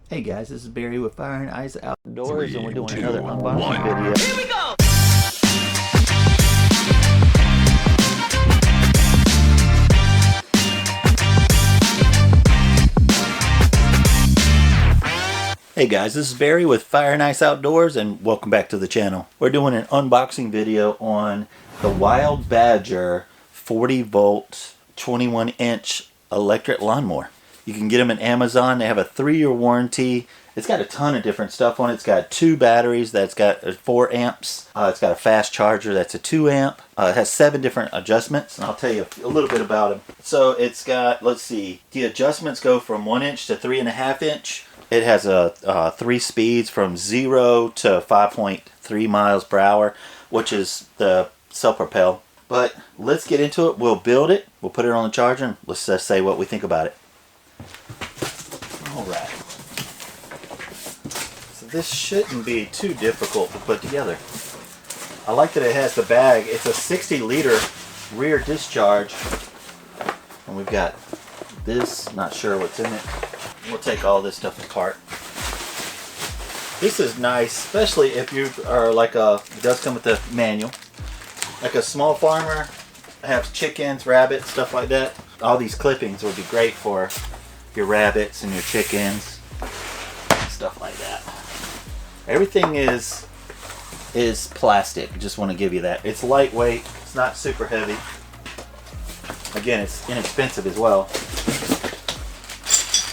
Hey guys, this is Barry with FaO&x Outdoors, and we're doing 3, another 2, unboxing 1. video. Here we go! Hey guys, this is Barry with FaO&x Outdoors, and welcome back to the channel. We're doing an unboxing video on the Wild Badger 40 volt 21 inch electric lawnmower. You can get them at Amazon. They have a 3-year warranty. It's got a ton of different stuff on it. It's got 2 batteries. That's got 4 amps. It's got a fast charger. That's a 2 amp. It has 7 different adjustments, and I'll tell you a little bit about them. So it's got, let's see, the adjustments go from 1 inch to 3.5 inch. It has 3 speeds from 0 to 5.3 miles per hour, which is the self-propelled. But let's get into it. We'll build it. We'll put it on the charger, and let's just say what we think about it. Alright. So this shouldn't be too difficult to put together. I like that it has the bag. It's a 60-liter rear discharge. And we've got this, not sure what's in it. We'll take all this stuff apart. This is nice, especially if you are like it does come with the manual. Like a small farmer, have chickens, rabbits, stuff like that. All these clippings would be great for your rabbits and your chickens, stuff like that. Everything is plastic. I just want to give you that. It's lightweight. It's not super heavy. Again, it's inexpensive as well.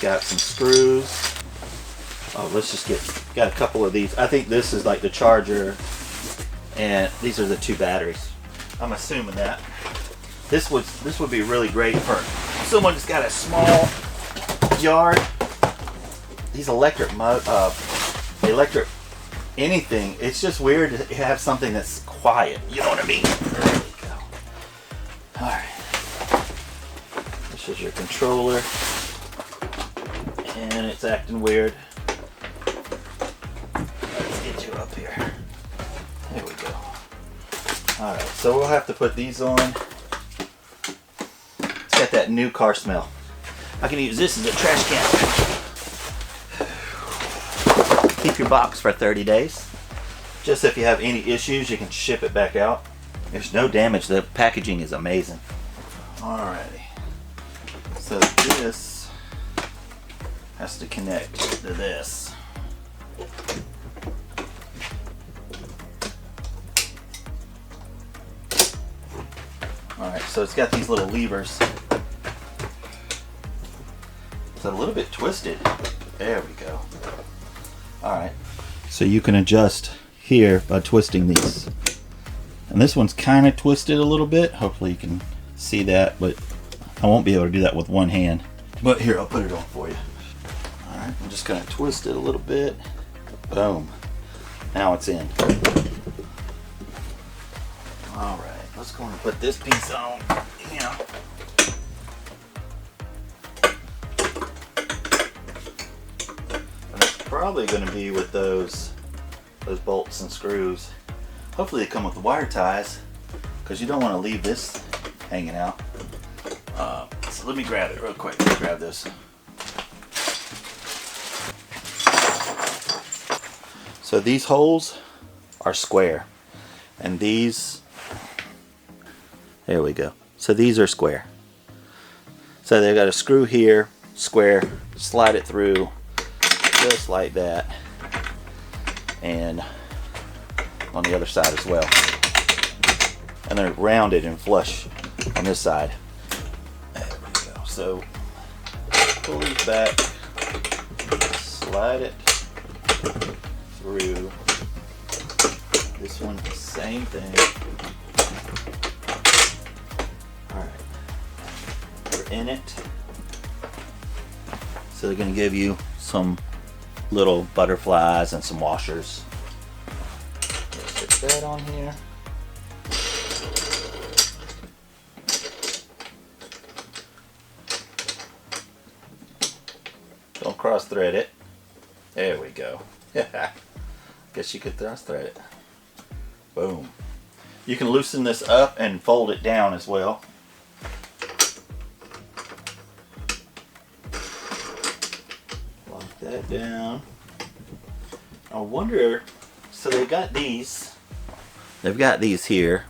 Got some screws. Oh, let's just got a couple of these. I think this is like the charger, and these are the 2 batteries. I'm assuming that this would be really great for someone who's got a small yard. These electric anything. It's just weird to have something that's quiet. You know what I mean? There we go. All right. This is your controller. And it's acting weird. Let's get you up here. There we go. Alright, so we'll have to put these on. It's got that new car smell. I can use this as a trash can. Keep your box for 30 days. Just if you have any issues, you can ship it back out. There's no damage. The packaging is amazing. Alrighty. So this has to connect to this. Alright, so it's got these little levers. It's a little bit twisted. There we go. Alright, so you can adjust here by twisting these. And this one's kind of twisted a little bit. Hopefully you can see that, but I won't be able to do that with one hand. But here, I'll put it on for you. Alright, I'm just going to twist it a little bit. Boom. Now it's in. Alright, let's go and put this piece on. Yeah. And it's probably going to be with those bolts and screws. Hopefully they come with the wire ties, because you don't want to leave this hanging out. So let me grab it real quick. Let me grab this. So these holes are square, and these, there we go. So these are square. So they've got a screw here, square, slide it through just like that, and on the other side as well. And they're rounded and flush on this side. There we go. So pull these back, slide it through. This one, same thing. Alright. We're in it. So they're going to give you some little butterflies and some washers. Let's put that on here. Don't cross thread it. There we go. Guess you could cross thread it. Boom. You can loosen this up and fold it down as well. Like that down. I wonder, so they've got these here,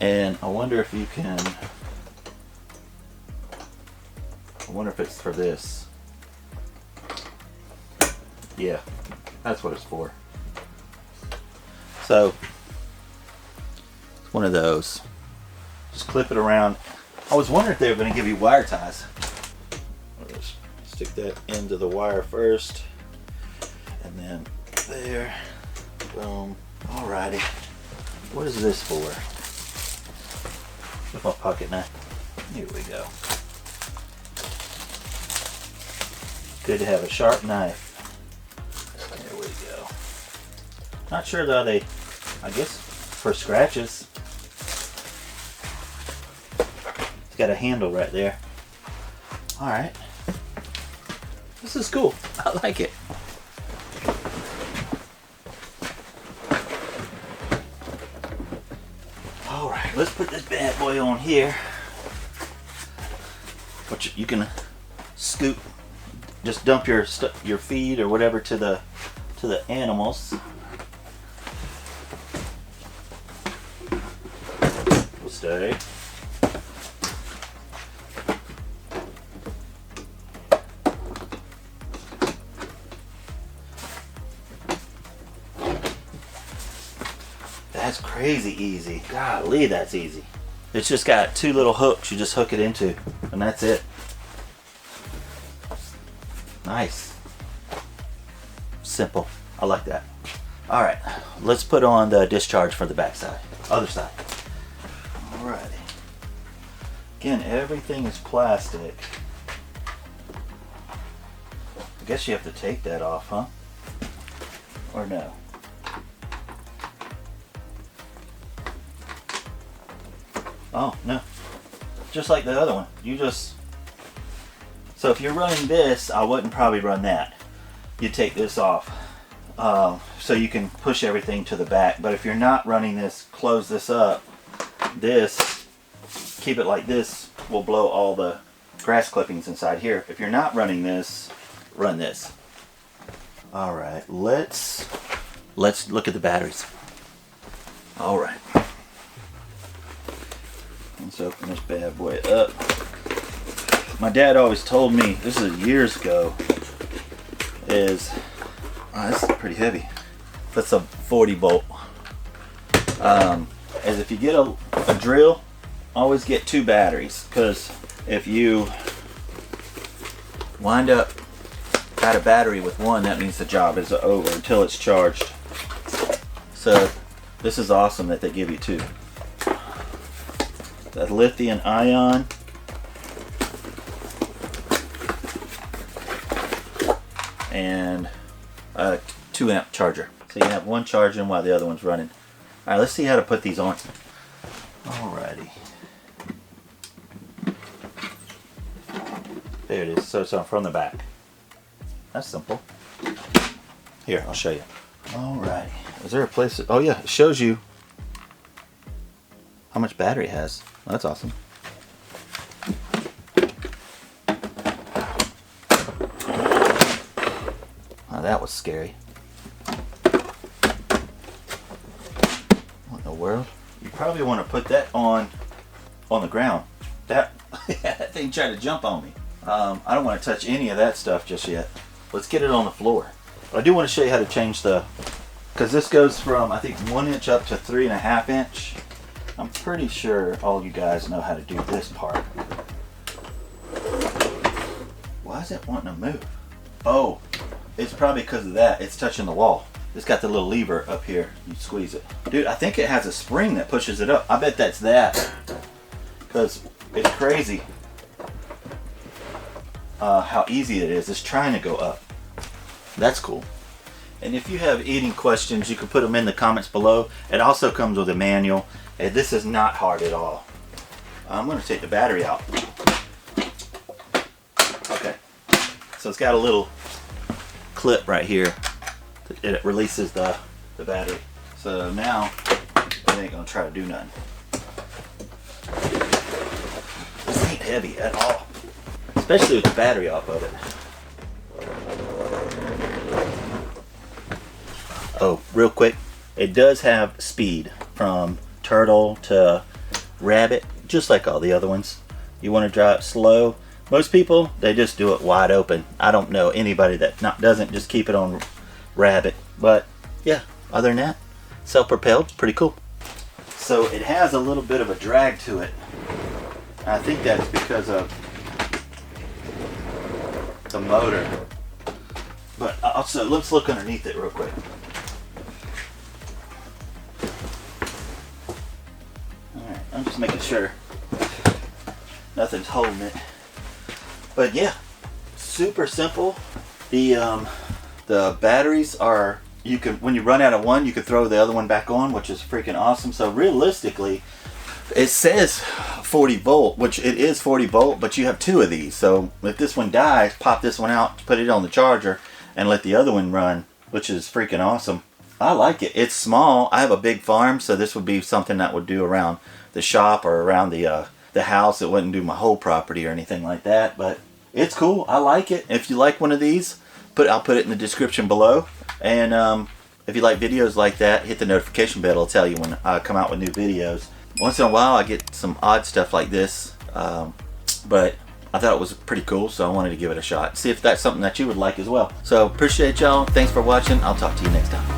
and I wonder if you can, I wonder if it's for this. Yeah, that's what it's for. So, it's one of those. Just clip it around. I was wondering if they were going to give you wire ties. I'll just stick that into the wire first, and then there. Boom. Alrighty. What is this for? With my pocket knife. Here we go. Good to have a sharp knife. There we go. Not sure though, I guess for scratches. It's got a handle right there. Alright. This is cool. I like it. Alright, let's put this bad boy on here. Which you can scoop, just dump your feed or whatever to the animals. We'll stay. That's crazy easy. Golly, that's easy. It's just got two little hooks you just hook it into, and that's it. Nice. Simple. I like that. Alright, let's put on the discharge for the back side. Other side. Alrighty. Again, everything is plastic. I guess you have to take that off, huh? Or no? Oh, no. Just like the other one. So if you're running this, I wouldn't probably run that. You take this off. So you can push everything to the back. But if you're not running this, close this up. Keep it like this, will blow all the grass clippings inside here. If you're not running this, run this. Alright, let's look at the batteries. Alright. Let's open this bad boy up. My dad always told me, this is years ago, this is pretty heavy. That's a 40 volt. As if you get a drill, always get 2 batteries, because if you wind up out of battery with one, that means the job is over until it's charged. So this is awesome that they give you 2. That lithium ion. And a 2 amp charger. So you have one charging while the other one's running. Alright, let's see how to put these on. Alrighty. There it is. So it's from the back. That's simple. Here, I'll show you. Alrighty. Is there a place oh yeah, it shows you how much battery it has. That's awesome. Oh, that was scary. What in the world? You probably want to put that on the ground. That thing tried to jump on me. I don't want to touch any of that stuff just yet. Let's get it on the floor. But I do want to show you how to change because this goes from I think 1 inch up to 3.5 inch. I'm pretty sure all you guys know how to do this part. Why is it wanting to move? Oh, it's probably because of that. It's touching the wall. It's got the little lever up here. You squeeze it. Dude, I think it has a spring that pushes it up. I bet that's that. Because it's crazy how easy it is. It's trying to go up. That's cool. And if you have eating questions, you can put them in the comments below. It also comes with a manual. And this is not hard at all. I'm going to take the battery out. Okay. So it's got a little clip right here. It releases the battery. So now it ain't going to try to do nothing. This ain't heavy at all. Especially with the battery off of it. Oh, real quick, it does have speed from turtle to rabbit, just like all the other ones. You want to drive it slow. Most people, they just do it wide open. I don't know anybody that doesn't just keep it on rabbit. But yeah, other than that, self-propelled, pretty cool. So it has a little bit of a drag to it. I think that's because of the motor. But also, let's look underneath it real quick. Alright, I'm just making sure nothing's holding it. But yeah, super simple. The batteries are, you can, when you run out of one, you can throw the other one back on, which is freaking awesome. So realistically, it says 40 volt, which it is 40 volt, but you have two of these. So if this one dies, pop this one out, put it on the charger, and let the other one run, which is freaking awesome. I like it. It's small. I have a big farm, so this would be something that would do around the shop or around the house. It wouldn't do my whole property or anything like that, but it's cool. I like it. If you like one of these, I'll put it in the description below. And if you like videos like that, hit the notification bell. It'll tell you when I come out with new videos. Once in a while, I get some odd stuff like this, but I thought it was pretty cool, so I wanted to give it a shot. See if that's something that you would like as well. So appreciate y'all. Thanks for watching. I'll talk to you next time.